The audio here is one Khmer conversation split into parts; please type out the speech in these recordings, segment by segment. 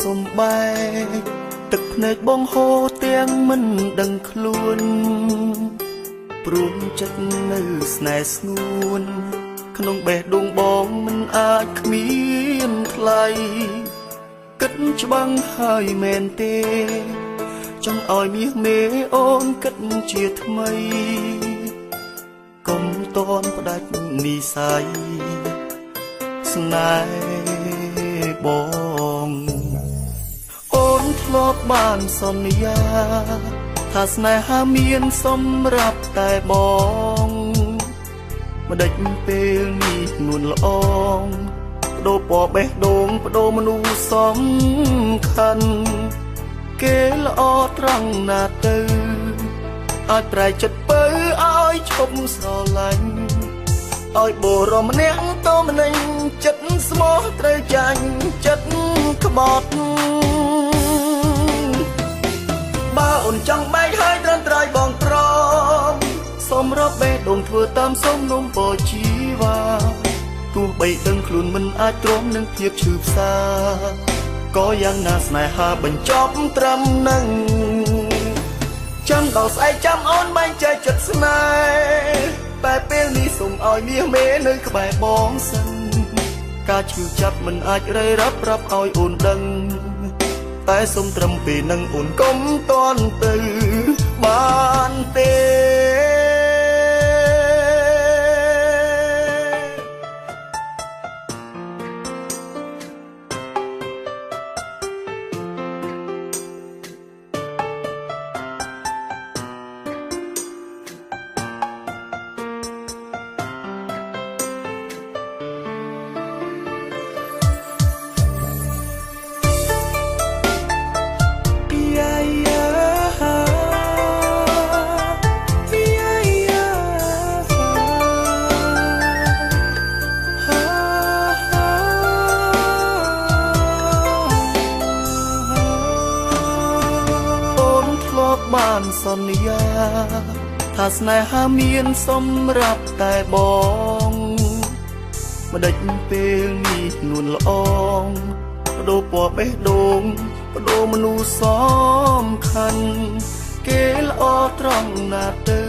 សុំបែកទឹកភ្នែកបងហូរទាំងមិនដឹងខ្លួនព្រមចិត្តនៅស្នេហ៍ស្ងួនក្នុងបេះដូងបងមិនអាចគ្មានថ្លៃគិតច្បាំងហើយមែនទេចង់ឲ្យមាសមេអូនគិតជាថ្មីកុំតន់ផ្ដាច់និស័យស្នេហ៍បងអូនធ្លាប់បានសន្យាថាស្នេហាមានសម្រាប់តែបងម្ដេចពេលនេះនួនល្អងបដូរពណ៌បេះដូងបដូរមនុស្សសំខាន់គេល្អត្រង់ណាទៅឲ្យប្រែចិត្តបើឲ្យឈប់ស្រឡាញ់ឲ្យបរមម្នាក់តម្នេញចិត្តស្មោះត្រូវចាញ់ចិត្តក្បត់បើអូនចង់បែកហើយត្រឹមត្រូវបងព្រមសូមរាប់បេះដូងធ្វើតាមសំណុំពរជីវ៉ាទោះបីដឹងខ្លួនមិនអាចទ្រាំនឹងភាពឈឺផ្សាក៏យ៉ាងណាស្នេហាបញ្ចប់ត្រឹមនឹងចាំដល់ស្អែកចាំអូនបែងចែកចិត្តស្នេហ៍តែពេលនេះសូមឲ្យមាសមេនៅក្បែរបងសិនការឈឺចាប់មិនអាចរៃរាប់ប្រាប់ឲ្យអូនដឹងតែសូមត្រឹមពេលនឹងអូនកុំតន់ទៅបានទេបានសន្យាថាស្នេហាមានសម្រាប់តែបងម្ដេចពេលនេះនួនល្អងបដូរពណ៌បេះដូងបដូរមនុស្សសំខាន់គេល្អត្រង់ណាទៅ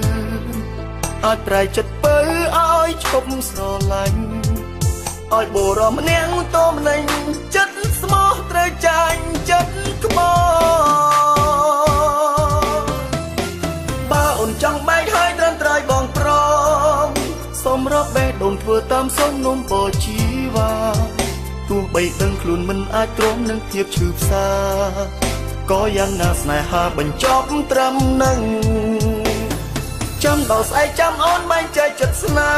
អាចប្រែចិត្តបើឲ្យឈប់ស្រឡាញ់ឲ្យបរមម្នាក់តម្នេញចិត្តស្មោះត្រូវចាញ់ចិត្តក្បត់អូនចង់បែកហើយត្រឹមត្រូវបងព្រមសូមរាប់បេះដូងធ្វើតាមសំណុំពរជីវ៉ាទោះបីដឹងខ្លួនមិនអាចទ្រាំនឹងភាពឈឺផ្សាក៏យ៉ាងណាស្នេហាបញ្ចប់ត្រឹមនឹងចាំដល់ស្អែកចាំអូនបែងចែកចិត្តស្នេ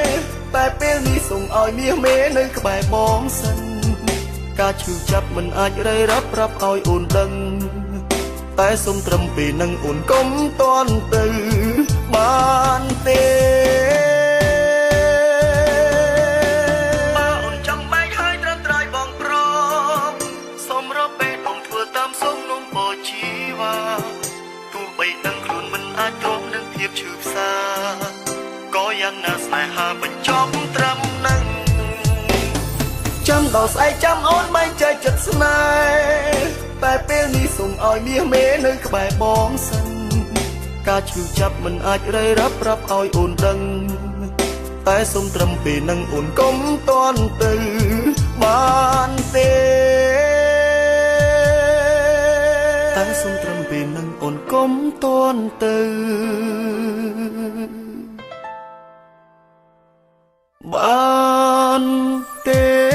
ហ៍តែពេលនេះសូមឲ្យមាសមេនៅក្បែរបងសិនការឈឺចាប់មិនអាចរៃរាប់ប្រាប់ឲ្យអូនដឹងតែសូមត្រឹមពេលនឹងអូនកុំតន់ទៅបានទេបើអូនចង់បែកហើយត្រឹមត្រូវបងព្រមសូមរាប់បេះដូងធ្វើតាមសំណុំពរជីវ៉ាទោះបីដឹងខ្លួនមិនអាចទ្រាំនឹងភាពឈឺផ្សាក៏យ៉ាងណាស្នេហាបញ្ចប់ត្រឹមនឹងចាំដល់ស្អែកចាំអូនបែងចែកចិត្តស្នេហ៍តែពេលនេះសូមឲ្យមាសមេនៅក្បែរបងសិនការឈឺចាប់មិនអាចរៃរាប់ប្រាប់ឲ្យអូនដឹងតែសូមត្រឹមពេលនឹងអូនកុំតន់ទៅបានទេតែសូមត្រឹមពេលនឹងអូនកុំតន់ទៅបានទេ